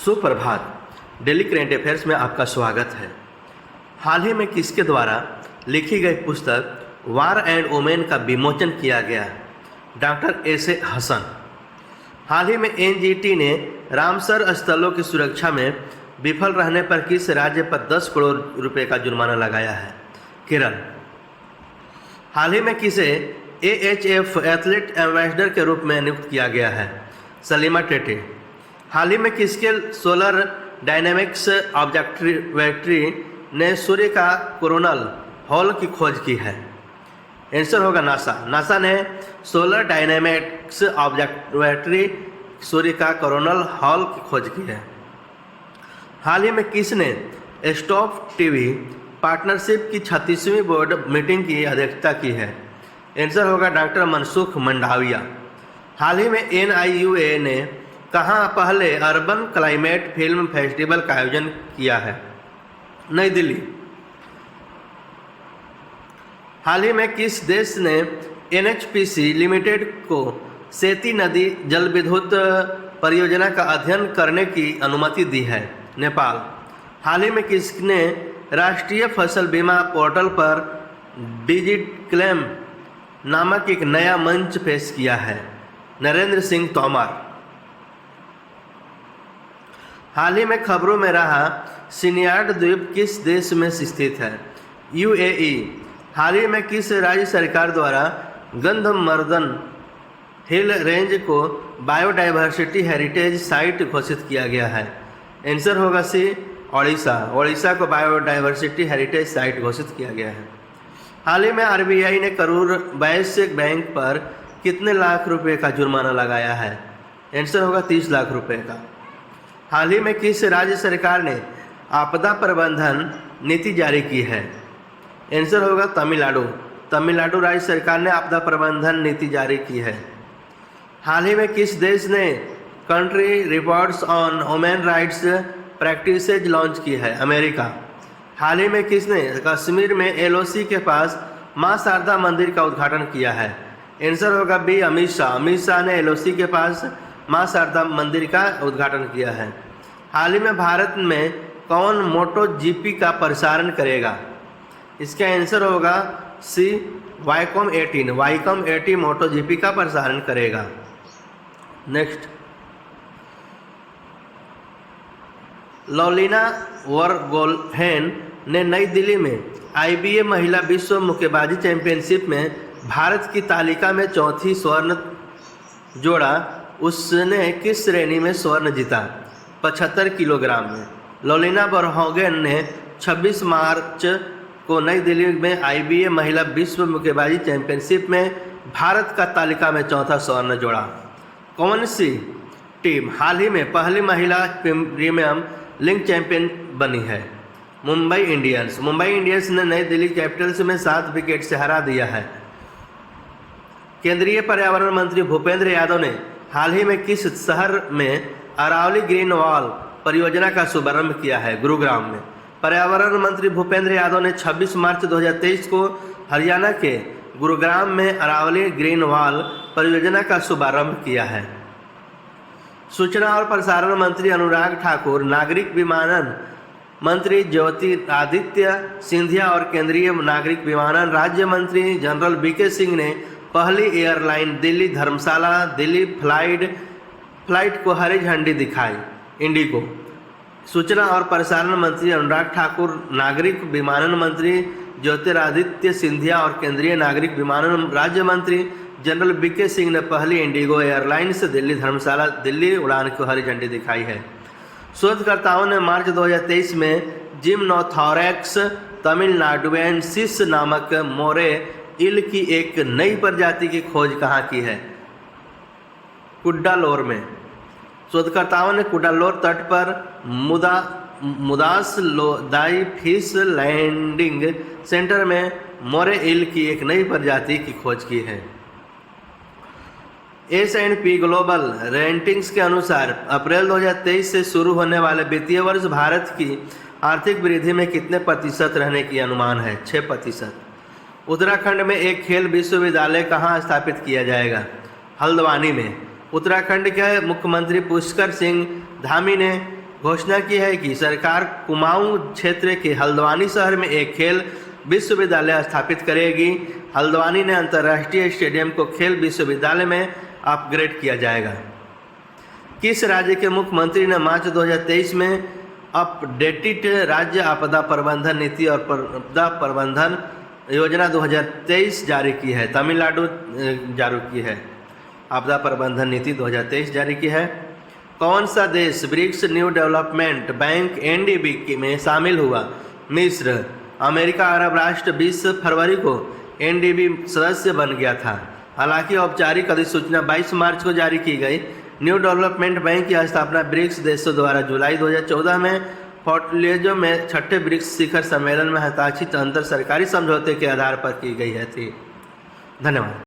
सुप्रभात। Daily current affairs में आपका स्वागत है। हाल ही में किसके द्वारा लिखी गई पुस्तक वार एंड वुमेन का विमोचन किया गया? डॉक्टर एस.ए. हसन। हाल ही में एनजीटी ने रामसर स्थलों की सुरक्षा में विफल रहने पर किस राज्य पर 10 करोड़ रुपए का जुर्माना लगाया है? केरल। हाल ही में किसे AHF एथलीट एम्बेसडर के रूप में नियुक्त किया गया है? सलीमा टेटे। हाल ही में किसके सोलर डायनेमिक्स ऑब्जर्वेटरी ने सूर्य का कोरोनल हॉल की खोज की है? आंसर होगा नासा। नासा ने सोलर डायनेमिक्स ऑब्जर्वेटरी सूर्य का कोरोनल हॉल की खोज की है। हाल ही में किसने स्टॉप टीवी पार्टनरशिप की 36वीं बोर्ड मीटिंग की अध्यक्षता की है? आंसर होगा डॉक्टर मनसुख मंडाविया। हाल ही में NIUA ने कहाँ पहले अर्बन क्लाइमेट फिल्म फेस्टिवल का आयोजन किया है? नई दिल्ली। हाल ही में किस देश ने NHPC लिमिटेड को सेती नदी जल विद्युत परियोजना का अध्ययन करने की अनुमति दी है? नेपाल। हाल ही में किसने राष्ट्रीय फसल बीमा पोर्टल पर डिजिटक्लेम नामक एक नया मंच पेश किया है? नरेंद्र सिंह तोमर। हाल ही में खबरों में रहा सिनियार्ड द्वीप किस देश में स्थित है? UAE। हाल ही में किस राज्य सरकार द्वारा गंधमर्दन हिल रेंज को बायोडाइवर्सिटी हेरिटेज साइट घोषित किया गया है? आंसर होगा सी, ओडिशा। ओडिशा को बायोडाइवर्सिटी हेरिटेज साइट घोषित किया गया है। हाल ही में RBI ने करूर वैश्य बैंक पर कितने लाख रुपए का जुर्माना लगाया है? आंसर होगा 30 लाख रुपए का। हाल ही में किस राज्य सरकार ने आपदा प्रबंधन नीति जारी की है? आंसर होगा तमिलनाडु। तमिलनाडु राज्य सरकार ने आपदा प्रबंधन नीति जारी की है। हाल ही में किस देश ने country reports on human rights practices launch की है? अमेरिका। हाल ही में किसने कश्मीर में LOC के पास मां शारदा मंदिर का उद्घाटन किया है? आंसर होगा बी, अमित शाह। अमित शाह ने LOC के पास मां शारदा मंदिर का उद्घाटन किया है। हाल ही में भारत में कौन MotoGP का प्रसारण करेगा? इसका आंसर होगा सी, वाईकॉम 18। वाईकॉम 18 MotoGP का प्रसारण करेगा। नेक्स्ट, लॉलिना वर्गोहेन ने नई दिल्ली में IBA महिला विश्व मुक्केबाजी चैंपियनशिप में भारत की तालिका में चौथी स्वर्ण जोड़ा। उसने किस श्रेणी में स्वर्ण जीता? 75 किलोग्राम में। लॉलिना वर्गोहेन ने 26 मार्च को नई दिल्ली में IBA महिला विश्व मुक्केबाजी चैंपियनशिप में भारत का तालिका में चौथा स्वर्ण जोड़ा। कौन सी टीम हाल ही में पहली महिला प्रीमियम लीग चैंपियन बनी है? मुंबई इंडियंस। मुंबई इंडियंस ने नई दिल्ली कैपिटल्स में 7 विकेट से हरा दिया है। केंद्रीय पर्यावरण मंत्री भूपेंद्र यादव ने हाल ही में किस शहर में अरावली ग्रीन वॉल परियोजना का शुभारंभ किया है? गुरुग्राम में। पर्यावरण मंत्री भूपेंद्र यादव ने 26 मार्च 2023 को हरियाणा के गुरुग्राम में अरावली ग्रीन वॉल परियोजना का शुभारंभ किया है। सूचना और प्रसारण मंत्री अनुराग ठाकुर, नागरिक विमानन मंत्री ज्योतिरादित्य सिंधिया और केंद्रीय नागरिक विमानन राज्य मंत्री जनरल VK सिंह ने पहली एयरलाइन दिल्ली धर्मशाला दिल्ली फ्लाइट को हरी झंडी दिखाई, इंडिगो। सूचना और प्रसारण मंत्री अनुराग ठाकुर, नागरिक विमानन मंत्री ज्योतिरादित्य सिंधिया और केंद्रीय नागरिक विमानन राज्य मंत्री जनरल VK सिंह ने पहली इंडिगो एयरलाइन से दिल्ली धर्मशाला दिल्ली उड़ान को हरी झंडी दिखाई है। शोधकर्ताओं ने मार्च 2023 में जिम्नोथोरैक्स तमिलनाडुएंसिस नामक मोरे इल की एक नई प्रजाति की खोज कहाँ की है? कुड्डालोर में। शोधकर्ताओं ने कुड्डालोर तट पर मुदासलोदाई फिश लैंडिंग सेंटर में मोरे इल की एक नई प्रजाति की खोज की है। S&P ग्लोबल रेटिंग्स के अनुसार अप्रैल 2023 से शुरू होने वाले वित्तीय वर्ष भारत की आर्थिक वृद्धि में कितने प्रतिशत रहने की अनुमान है? 6%। उत्तराखंड में एक खेल विश्वविद्यालय कहाँ स्थापित किया जाएगा? हल्द्वानी में। उत्तराखंड के मुख्यमंत्री पुष्कर सिंह धामी ने घोषणा की है कि सरकार कुमाऊं क्षेत्र के हल्द्वानी शहर में एक खेल विश्वविद्यालय स्थापित करेगी। हल्द्वानी ने अंतर्राष्ट्रीय स्टेडियम को खेल विश्वविद्यालय में अपग्रेड किया जाएगा। किस राज्य के मुख्यमंत्री ने मार्च 2023 में अपडेटेड राज्य आपदा प्रबंधन नीति और आपदा प्रबंधन योजना 2023 जारी की है? तमिलनाडु जारी की है। आपदा प्रबंधन नीति 2023 जारी की है। कौन सा देश BRICS New Development Bank NDB में शामिल हुआ? मिस्र। अमेरिका अरब राष्ट्र 20 फरवरी को एनडीबी सदस्य बन गया था। हालांकि औपचारिक अधिसूचना 22 मार्च को जारी की गई। न्यू डेवलपमेंट बैंक की स्थापना ब्रिक्स देशों द्वारा जुलाई 2014 में फोर्टलेजो में छठे ब्रिक्स शिखर सम्मेलन में हस्ताक्षरित अंतर सरकारी समझौते के आधार पर की गई है थी। धन्यवाद।